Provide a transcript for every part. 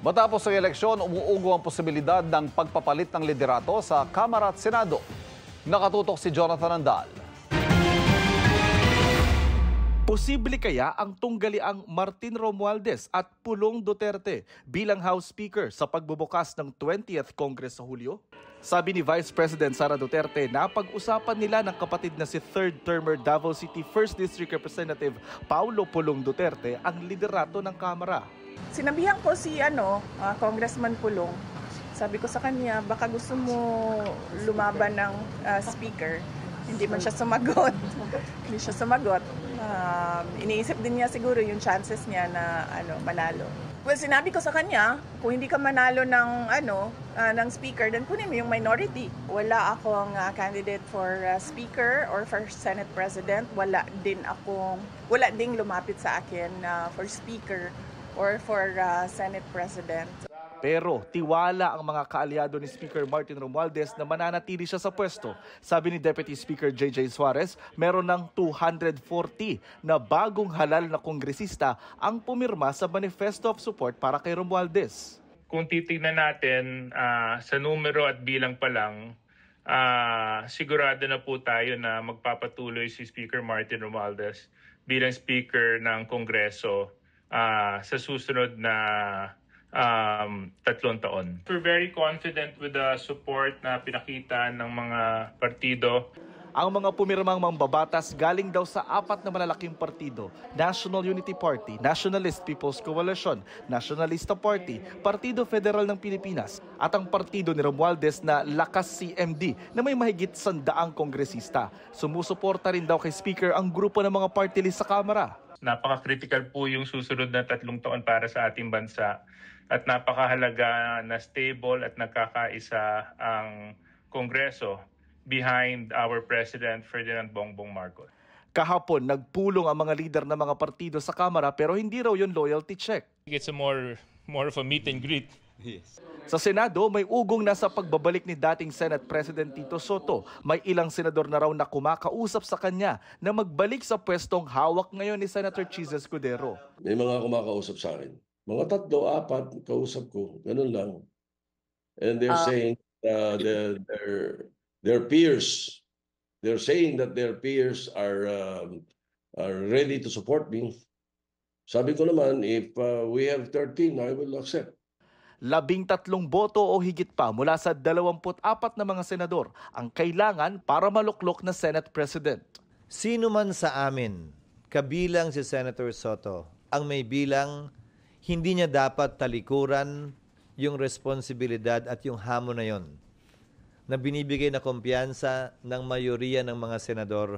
Matapos ang eleksyon, umuugo ang posibilidad ng pagpapalit ng liderato sa Kamara at Senado. Nakatutok si Jonathan Andal. Posible kaya ang tunggaliang Martin Romualdez at Pulong Duterte bilang House Speaker sa pagbubukas ng 20th Congress sa Hulyo? Sabi ni Vice President Sara Duterte na pag-usapan nila ng kapatid na si third-termer Davao City 1st District Representative Paulo Pulong Duterte ang liderato ng Kamara. Sinabihan ko si Congressman Pulong, sabi ko sa kanya, baka gusto mo lumaban ng speaker. Hindi man siya sumagot. Hindi siya sumagot. Iniisip din niya siguro yung chances niya na manalo. Well, sinabi ko sa kanya, kung hindi ka manalo ng speaker, then kunin mo yung minority. Wala akong candidate for speaker or for Senate President. Wala ding lumapit sa akin for speaker or for Senate President. Pero tiwala ang mga kaalyado ni Speaker Martin Romualdez na mananatili siya sa pwesto. Sabi ni Deputy Speaker JJ Suarez, meron ng 240 na bagong halal na kongresista ang pumirma sa Manifesto of Support para kay Romualdez. Kung titignan natin sa numero at bilang pa lang, sigurado na po tayo na magpapatuloy si Speaker Martin Romualdez bilang Speaker ng Kongreso sa susunod na 3 taon. We're very confident with the support na pinakita ng mga partido. Ang mga pumirmang mambabatas galing daw sa 4 na malalaking partido: National Unity Party, Nationalist People's Coalition, Nationalista Party, Partido Federal ng Pilipinas, at ang partido ni Romualdez na Lakas CMD na may mahigit 100 kongresista. Sumusuporta rin daw kay Speaker ang grupo ng mga party list sa Kamara. Napaka-critical po yung susunod na 3 taon para sa ating bansa at napakahalaga na stable at nagkakaisa ang Kongreso behind our President Ferdinand Bongbong Marcos. Kahapon, nagpulong ang mga lider ng mga partido sa Kamara pero hindi raw yun loyalty check. It's a more of a meet and greet. Yes. Sa Senado, may ugong na sa pagbabalik ni dating Senate President Tito Soto. May ilang senador na raw na kumakausap sa kanya na magbalik sa pwestong hawak ngayon ni Senator Chizzy Escudero. May mga kumakausap sa akin. Mga 3, 4 kausap ko. Ganun lang. And they're saying their peers. They're saying that their peers are ready to support me. Sabi ko naman, if we have 13, I will accept. 13 boto o higit pa mula sa 24 na mga senador ang kailangan para maluklok na Senate President. Sino man sa amin, kabilang si Senator Soto, ang may bilang, hindi niya dapat talikuran yung responsibilidad at yung hamon na yon na binibigay na kumpiyansa ng mayoriya ng mga senador.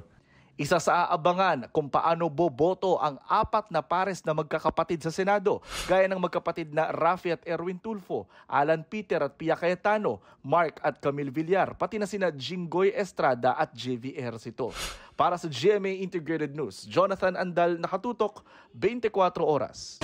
Isa sa aabangan kung paano boboto ang 4 na pares na magkakapatid sa Senado, gaya ng magkapatid na Raffy at Erwin Tulfo, Alan Peter at Pia Cayetano, Mark at Camille Villar, pati na sina Jinggoy Estrada at JV Ejercito. Para sa GMA Integrated News, Jonathan Andal, nakatutok, 24 oras.